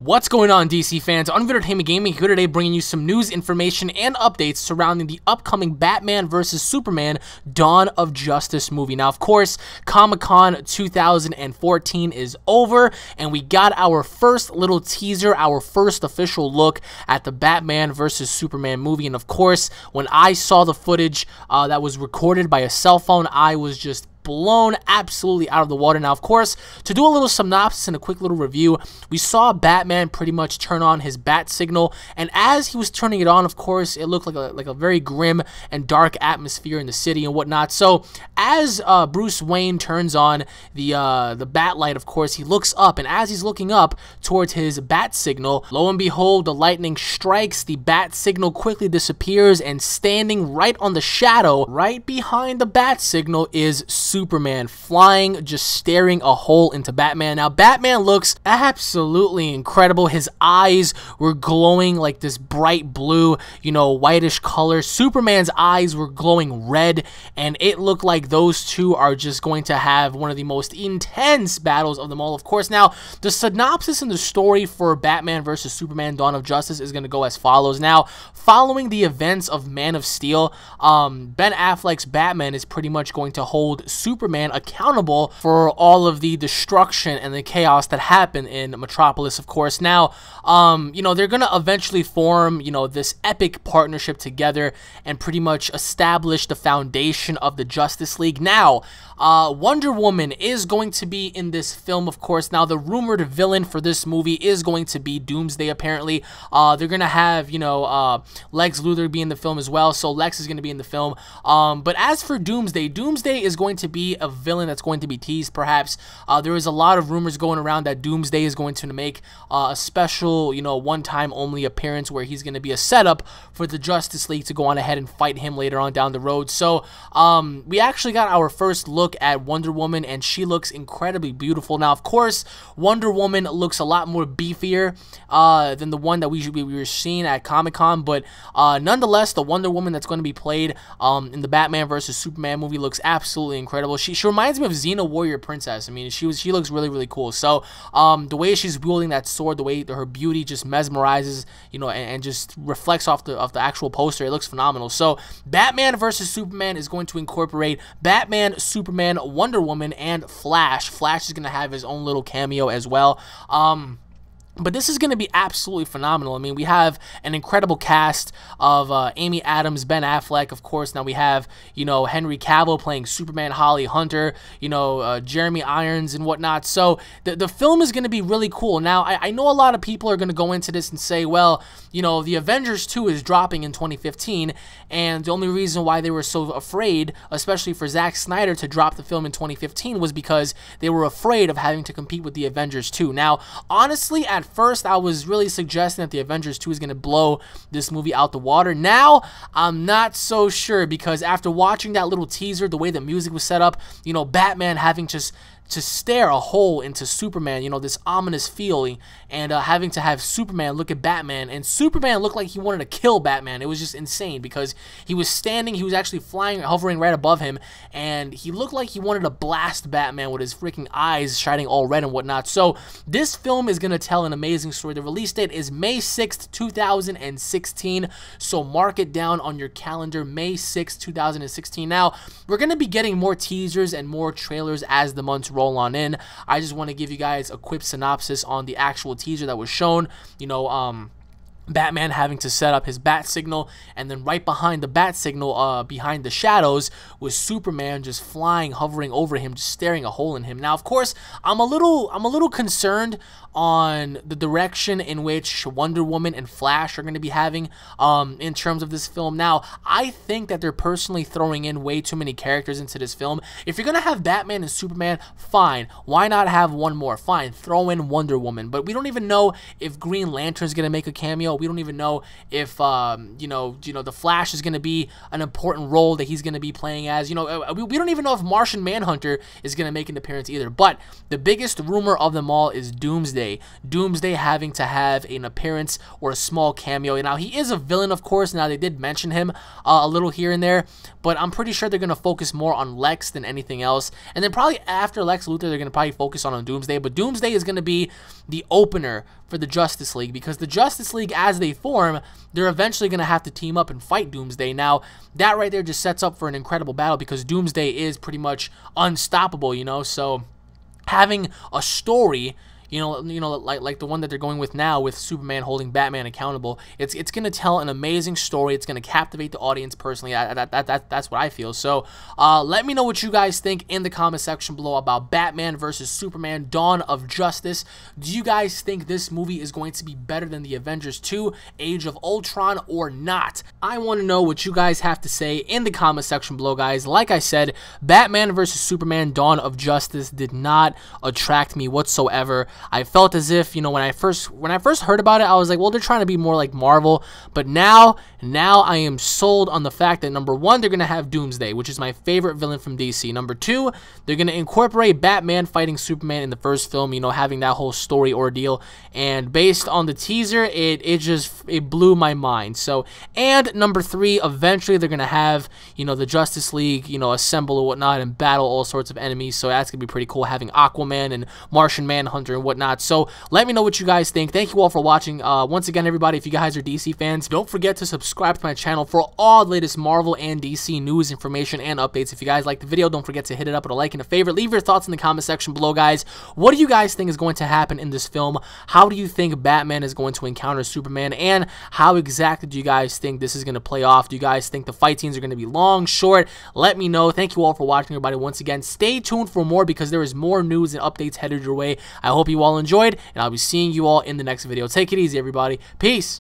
What's going on, DC fans? UnrealEntGaming here today, bringing you some news, information, and updates surrounding the upcoming Batman vs. Superman Dawn of Justice movie. Now, of course, Comic-Con 2014 is over, and we got our first little teaser, our first official look at the Batman vs. Superman movie. And of course, when I saw the footage that was recorded by a cell phone, I was just blown absolutely out of the water. Now, of course, to do a little synopsis and a quick little review, we saw Batman pretty much turn on his bat signal, and as he was turning it on, of course, it looked like a very grim and dark atmosphere in the city and whatnot. So as Bruce Wayne turns on the bat light, of course, he looks up, and as he's looking up towards his bat signal, lo and behold, the lightning strikes, the bat signal quickly disappears, and standing right on the shadow right behind the bat signal is Superman, flying, just staring a hole into Batman. Now, Batman looks absolutely incredible. His eyes were glowing like this bright blue, whitish color. Superman's eyes were glowing red, and it looked like those two are just going to have one of the most intense battles of them all. Of course, now, the synopsis and the story for Batman vs. Superman Dawn of Justice is going to go as follows. Now, following the events of Man of Steel, Ben Affleck's Batman is pretty much going to hold Superman accountable for all of the destruction and the chaos that happened in Metropolis, of course. Now, they're going to eventually form, this epic partnership together and pretty much establish the foundation of the Justice League. Now, Wonder Woman is going to be in this film, of course. Now, the rumored villain for this movie is going to be Doomsday, apparently. They're going to have, Lex Luthor be in the film as well, so Lex is going to be in the film. But as for Doomsday, Doomsday is going to be a villain that's going to be teased, perhaps. There is a lot of rumors going around that Doomsday is going to make a special, one-time only appearance where he's going to be a setup for the Justice League to go on ahead and fight him later on down the road. So, we actually got our first look at Wonder Woman, and she looks incredibly beautiful. Now, of course, Wonder Woman looks a lot more beefier than the one that we were seeing at Comic-Con, but nonetheless, the Wonder Woman that's going to be played in the Batman vs. Superman movie looks absolutely incredible. She reminds me of Xena Warrior Princess. I mean, she looks really, really cool. So, the way she's wielding that sword, the way her beauty just mesmerizes, and just reflects off the actual poster, it looks phenomenal. So, Batman vs. Superman is going to incorporate Batman, Superman, Wonder Woman, and Flash. Flash is going to have his own little cameo as well. But this is going to be absolutely phenomenal. I mean, we have an incredible cast of Amy Adams, Ben Affleck, of course. Now we have, Henry Cavill playing Superman, Holly Hunter, Jeremy Irons and whatnot. So the film is going to be really cool. Now, I know a lot of people are going to go into this and say, well, the Avengers 2 is dropping in 2015, and the only reason why they were so afraid, especially for Zack Snyder, to drop the film in 2015 was because they were afraid of having to compete with the Avengers 2. Now, honestly, at first, I was really suggesting that the Avengers 2 is going to blow this movie out the water. Now, I'm not so sure, because after watching that little teaser, the way the music was set up, Batman having to stare a hole into Superman, this ominous feeling, and having to have Superman look at Batman, and Superman looked like he wanted to kill Batman. It was just insane, because he was standing, he was actually flying, hovering right above him, and he looked like he wanted to blast Batman with his freaking eyes shining all red and whatnot. So this film is going to tell an amazing story. The release date is May 6th, 2016, so mark it down on your calendar, May 6th, 2016. Now, we're going to be getting more teasers and more trailers as the months roll on in. I just want to give you guys a quick synopsis on the actual teaser that was shown. Batman having to set up his bat signal, and then right behind the bat signal, behind the shadows, was Superman just flying, hovering over him, just staring a hole in him. Now, of course, I'm a little concerned on the direction in which Wonder Woman and Flash are going to be having in terms of this film. Now, I think that they're personally throwing in way too many characters into this film. If you're going to have Batman and Superman, fine. Why not have one more? Fine, throw in Wonder Woman. But we don't even know if Green Lantern is going to make a cameo. We don't even know if the Flash is going to be an important role that he's going to be playing as. We don't even know if Martian Manhunter is going to make an appearance either. But the biggest rumor of them all is Doomsday. Doomsday having to have an appearance or a small cameo. Now, he is a villain, of course. Now, they did mention him a little here and there, but I'm pretty sure they're going to focus more on Lex than anything else. And then probably after Lex Luthor, they're going to probably focus on Doomsday. But Doomsday is going to be the opener for the Justice League, because the Justice League, as they form, they're eventually going to have to team up and fight Doomsday. Now, that right there just sets up for an incredible battle, because Doomsday is pretty much unstoppable, so having a story, like the one that they're going with now, with Superman holding Batman accountable, it's going to tell an amazing story. It's going to captivate the audience personally. That's what I feel. So let me know what you guys think in the comment section below about Batman versus Superman, Dawn of Justice. Do you guys think this movie is going to be better than the Avengers 2, Age of Ultron, or not? I want to know what you guys have to say in the comment section below, guys. Like I said, Batman versus Superman, Dawn of Justice did not attract me whatsoever. I felt as if, when I first heard about it, I was like, well, they're trying to be more like Marvel. But now I am sold on the fact that, number one, they're going to have Doomsday, which is my favorite villain from DC. Number two, they're going to incorporate Batman fighting Superman in the first film, having that whole story ordeal. And based on the teaser, it blew my mind. So, and number three, eventually they're going to have, the Justice League, assemble or whatnot and battle all sorts of enemies. So that's going to be pretty cool, having Aquaman and Martian Manhunter and whatnot. So let me know what you guys think. Thank you all for watching. Once again, everybody, if you guys are DC fans, don't forget to subscribe to my channel for all the latest Marvel and DC news, information, and updates. If you guys like the video, don't forget to hit it up with a like and a favorite. Leave your thoughts in the comment section below, guys. What do you guys think is going to happen in this film? How do you think Batman is going to encounter Superman? And how exactly do you guys think this is going to play off? Do you guys think the fight scenes are going to be long, short? Let me know. Thank you all for watching, everybody. Once again, stay tuned for more, because there is more news and updates headed your way. I hope you all enjoyed, and I'll be seeing you all in the next video. Take it easy, everybody. Peace.